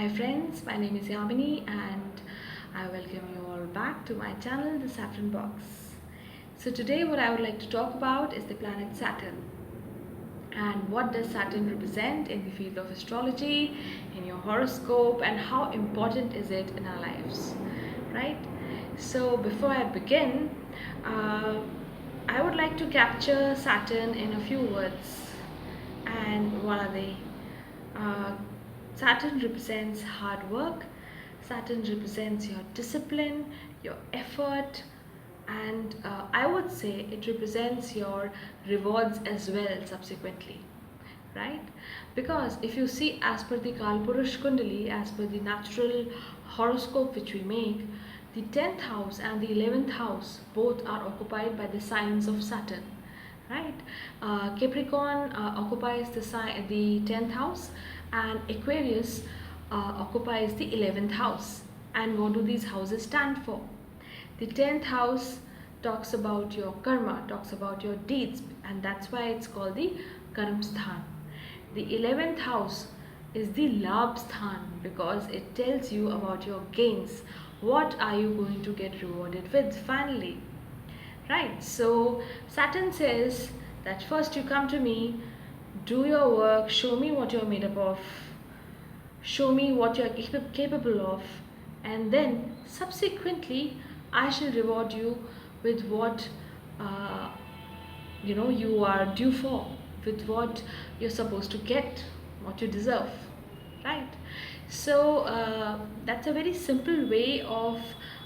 Hi friends, my name is Yamini and I welcome you all back to my channel, the Saturn Box. So today what I would like to talk about is the planet Saturn. And what does Saturn represent in the field of astrology, in your horoscope, and how important is it in our lives, right? So before I begin, uh, I would like to capture Saturn in a few words. And what are they? Uh, Saturn represents hard work, Saturn represents your discipline, your effort, and I would say it represents your rewards as well subsequently, right? Because if you see, as per the Kalpurush Kundali, as per the natural horoscope which we make, the 10th house and the 11th house both are occupied by the signs of Saturn, right? Capricorn occupies the 10th house, and Aquarius occupies the 11th house. And what do these houses stand for? The 10th house talks about your karma, talks about your deeds, and that's why it's called the Karm Sthan. The 11th house is the Labh Sthan because it tells you about your gains. What are you going to get rewarded with finally? Right, so Saturn says that first you come to me, do your work, show me what you're made up of, show me what you're capable of, and then subsequently I shall reward you with what uh, you are due for, with what you're supposed to get, what you deserve, right? So that's a very simple way of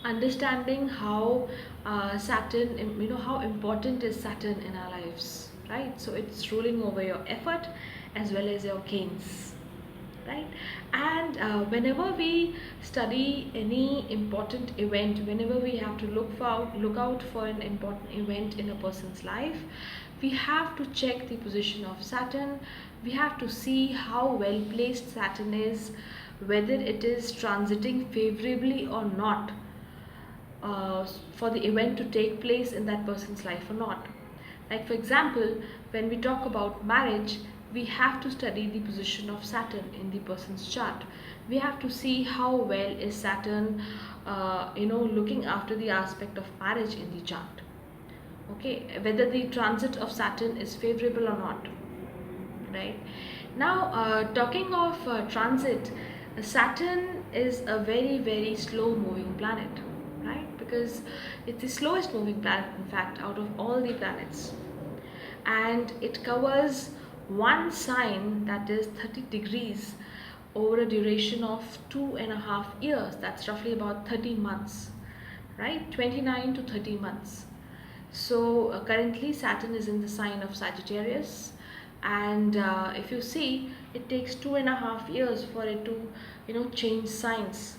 understanding how Saturn, how important is Saturn in our lives, right? So it's ruling over your effort as well as your gains, right? And whenever we study any important event, whenever we have to look out for an important event in a person's life, we have to check the position of Saturn. We have to see how well placed Saturn is, whether it is transiting favorably or not, for the event to take place in that person's life or not. Like for example, when we talk about marriage, we have to study the position of Saturn in the person's chart. We have to see how well is Saturn, looking after the aspect of marriage in the chart. Okay, whether the transit of Saturn is favorable or not, right? Now, talking of transit, Saturn is a very slow moving planet, right? Because it's the slowest moving planet, in fact, out of all the planets, and it covers one sign, that is 30 degrees, over a duration of 2.5 years. That's roughly about 30 months, right? 29 to 30 months. So currently Saturn is in the sign of Sagittarius, and if you see, it takes 2.5 years for it to change signs.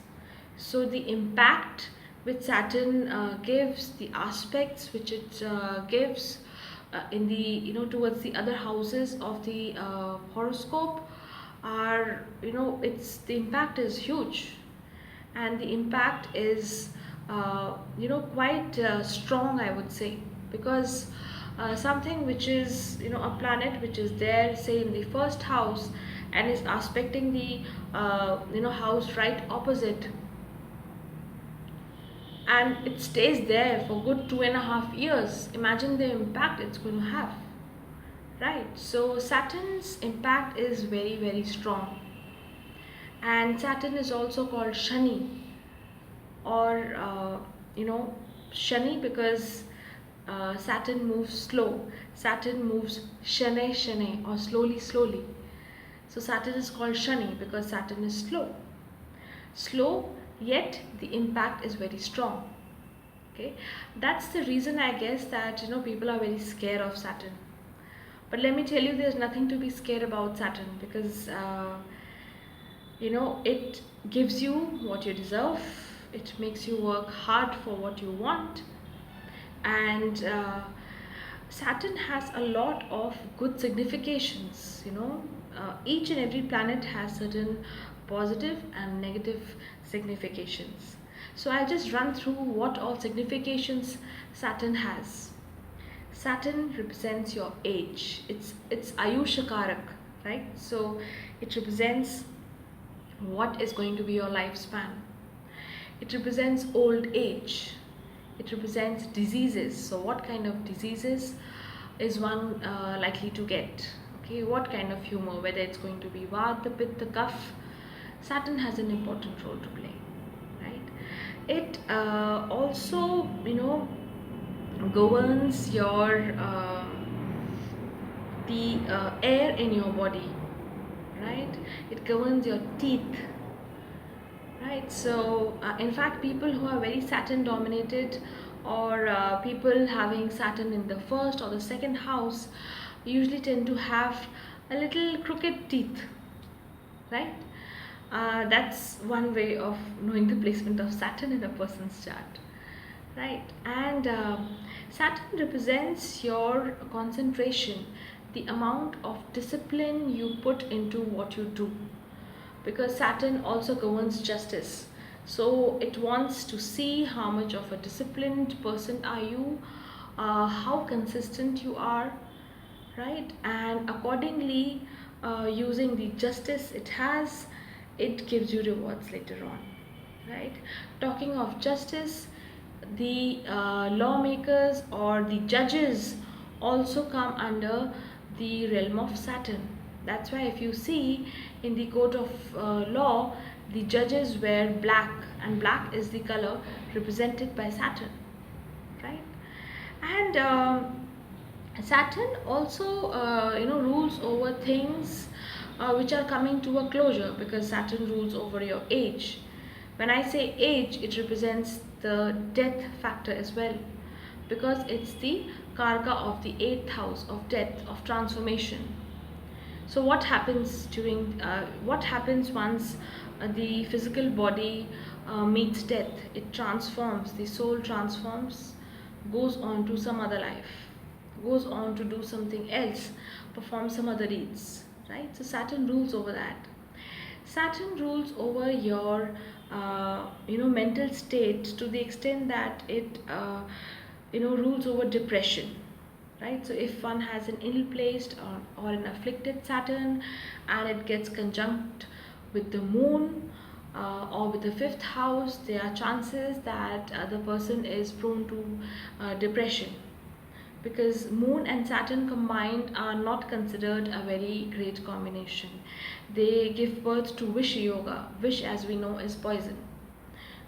So the impact which Saturn gives, the aspects which it gives in the towards the other houses of the horoscope are, it's the impact is huge, and the impact is quite strong, I would say, because something which is, a planet which is there, say in the first house, and is aspecting the house right opposite, and it stays there for good 2.5 years. Imagine the impact it's going to have, right? So Saturn's impact is very strong, and Saturn is also called Shani, or Shani, because Saturn moves slow. Saturn moves shane or slowly. So Saturn is called Shani because Saturn is slow, yet the impact is very strong. Okay, that's the reason, I guess, that people are very scared of Saturn. But let me tell you, there's nothing to be scared about Saturn, because it gives you what you deserve. It makes you work hard for what you want, and Saturn has a lot of good significations. Each and every planet has certain positive and negative significations. So I'll just run through what all significations Saturn has. Saturn represents your age. It's Ayushakarak, right? So it represents what is going to be your lifespan. It represents old age. It represents diseases. So what kind of diseases is one likely to get? Okay, what kind of humor, whether it's going to be Vata, Pitta, Kapha. Saturn has an important role to play, right? It also, governs your the air in your body, right? It governs your teeth, right? So in fact, people who are very Saturn dominated, or people having Saturn in the first or the second house, usually tend to have a little crooked teeth, right? That's one way of knowing the placement of Saturn in a person's chart, right? And Saturn represents your concentration, the amount of discipline you put into what you do, because Saturn also governs justice. So it wants to see how much of a disciplined person are you, how consistent you are, right? And accordingly, using the justice it has, it gives you rewards later on, right? Talking of justice, the lawmakers or the judges also come under the realm of Saturn. That's why if you see in the court of law, the judges wear black, and black is the color represented by Saturn, right? And Saturn also rules over things which are coming to a closure, because Saturn rules over your age. When I say age, it represents the death factor as well, because it's the karka of the 8th house of death, of transformation. So what happens once the physical body meets death? It transforms, the soul transforms, goes on to some other life, goes on to do something else, perform some other deeds, right? So Saturn rules over that. Saturn rules over your mental state, to the extent that it rules over depression, right? So if one has an ill-placed or an afflicted Saturn, and it gets conjunct with the moon or with the 5th house, there are chances that the person is prone to depression, because moon and Saturn combined are not considered a very great combination. They give birth to wish yoga. Wish, as we know, is poison,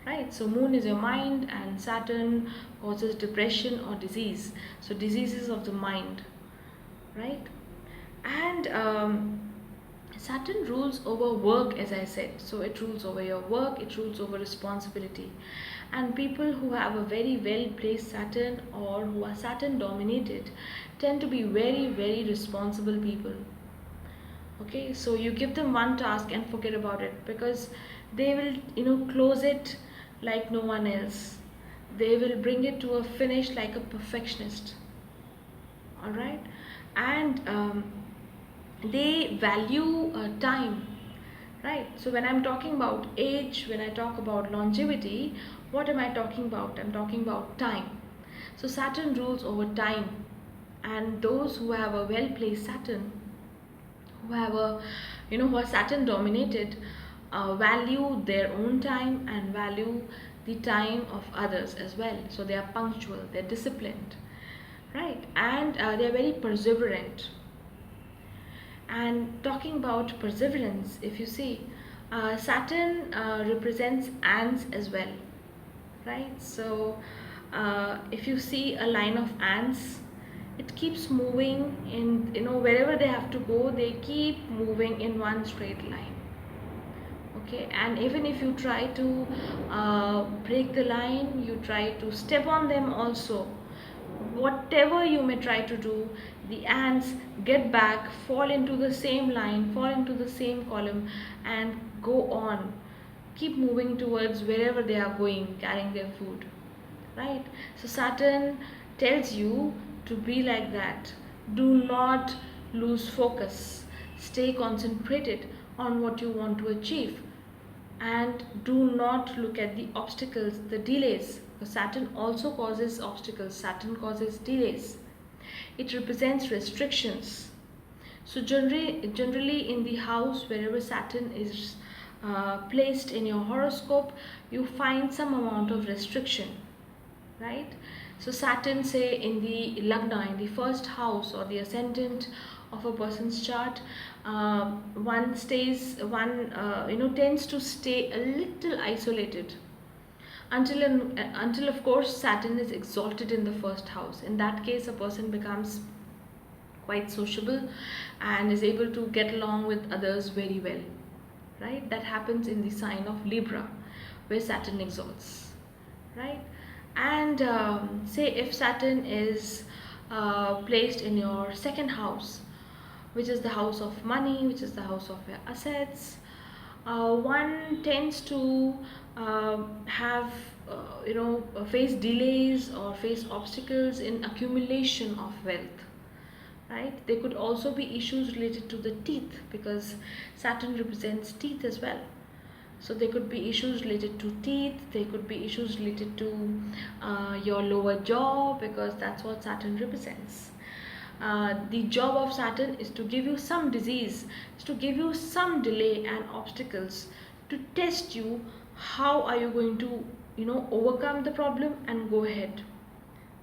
right? So moon is your mind, and Saturn causes depression or disease, so diseases of the mind, right? And Saturn rules over work, as I said. So it rules over your work, it rules over responsibility. And people who have a very well placed Saturn, or who are Saturn dominated, tend to be very, very responsible people. Okay, so you give them one task and forget about it, because they will close it like no one else. They will bring it to a finish like a perfectionist. All right. And they value time, right? So when I'm talking about age, when I talk about longevity, what am I talking about? I'm talking about time. So Saturn rules over time, and those who have a well placed Saturn, who have a who are Saturn dominated, value their own time and value the time of others as well. So they are punctual, they're disciplined, right? And they're very perseverant. And talking about perseverance, if you see, Saturn represents ants as well, right? So if you see a line of ants, it keeps moving in, wherever they have to go, they keep moving in one straight line. Okay, and even if you try to break the line, you try to step on them also, whatever you may try to do, the ants get back, fall into the same line, fall into the same column, and go on, keep moving towards wherever they are going, carrying their food, right? So Saturn tells you to be like that. Do not lose focus, stay concentrated on what you want to achieve, and do not look at the obstacles, the delays, because Saturn also causes obstacles. Saturn causes delays. It represents restrictions. So generally in the house, wherever Saturn is placed in your horoscope, you find some amount of restriction, right? So Saturn, say in the Lagna, in the first house or the ascendant of a person's chart, one tends to stay a little isolated until of course Saturn is exalted in the first house. In that case, a person becomes quite sociable and is able to get along with others very well, right? That happens in the sign of Libra, where Saturn exalts, right? And say if Saturn is placed in your second house, which is the house of money, which is the house of your assets, one tends to have face delays or face obstacles in accumulation of wealth, right? There could also be issues related to the teeth, because Saturn represents teeth as well. So there could be issues related to teeth, there could be issues related to your lower jaw, because that's what Saturn represents. The job of Saturn is to give you some disease, is to give you some delay and obstacles, to test you how are you going to overcome the problem and go ahead,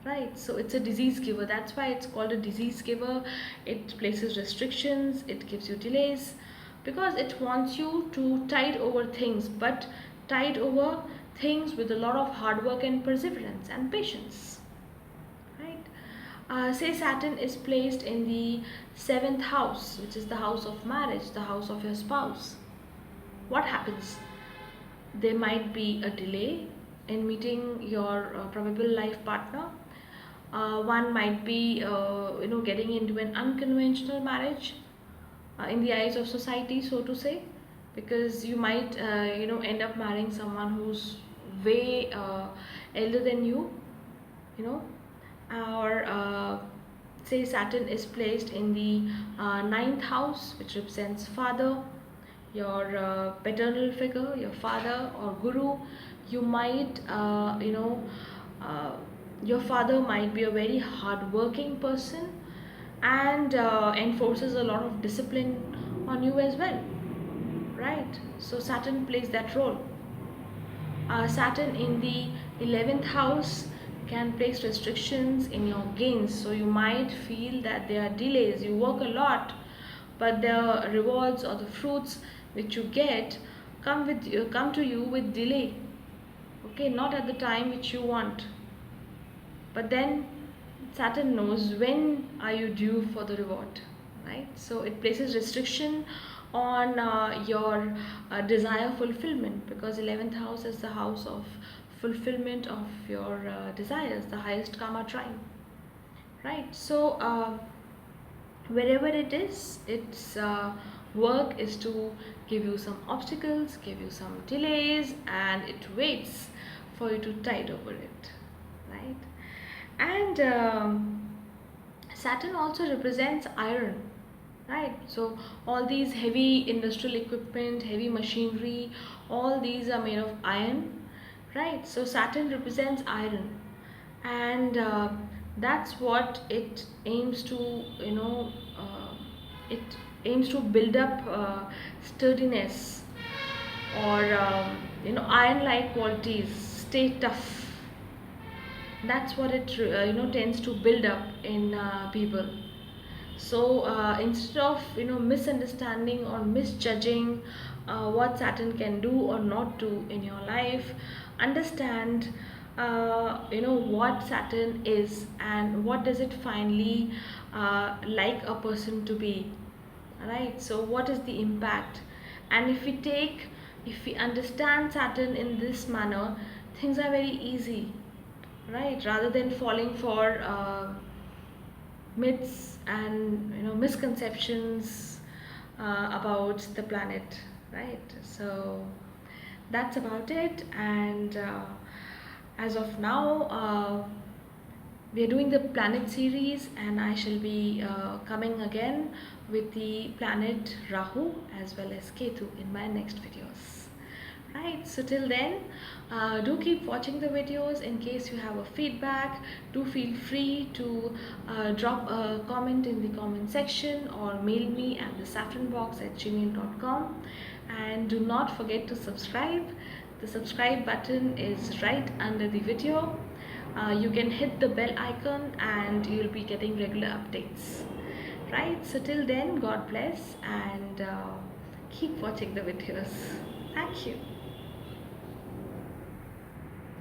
right? So it's a disease giver, that's why it's called a disease giver. It places restrictions, it gives you delays, because it wants you to tide over things, but tide over things with a lot of hard work and perseverance and patience, right? Say Saturn is placed in the seventh house, which is the house of marriage, the house of your spouse. What happens? There might be a delay in meeting your probable life partner. One might be getting into an unconventional marriage in the eyes of society, so to say, because you might end up marrying someone who's way elder than you know or say Saturn is placed in the ninth house, which represents father, your paternal figure, your father or guru. You might your father might be a very hardworking person and enforces a lot of discipline on you as well, right? So Saturn plays that role. Saturn in the 11th house can place restrictions in your gains, so you might feel that there are delays. You work a lot, but the rewards or the fruits which you get come to you with delay, okay, not at the time which you want. But then Saturn knows when are you due for the reward, right? So it places restriction on your desire fulfillment, because 11th house is the house of fulfillment of your desires, the highest karma trine, right? So wherever it is, its work is to give you some obstacles, give you some delays, and it waits for you to tide over it, right? And Saturn also represents iron, right? So all these heavy industrial equipment, heavy machinery, all these are made of iron, right? So Saturn represents iron, and that's what it aims to it aims to build up sturdiness, or iron like qualities, stay tough. That's what it tends to build up in people. So instead of misunderstanding or misjudging what Saturn can do or not do in your life, understand what Saturn is and what does it finally like a person to be, right? So what is the impact? And if we understand Saturn in this manner, things are very easy, right? Rather than falling for myths and misconceptions about the planet, right? So that's about it. And as of now, we are doing the planet series, and I shall be coming again with the planet Rahu as well as Ketu in my next videos, right? So till then, do keep watching the videos. In case you have a feedback, do feel free to drop a comment in the comment section or mail me at the saffronbox@gmail.com. and do not forget to subscribe. The subscribe button is right under the video. You can hit the bell icon and you'll be getting regular updates. Right, so till then, God bless, and keep watching the videos. Thank you.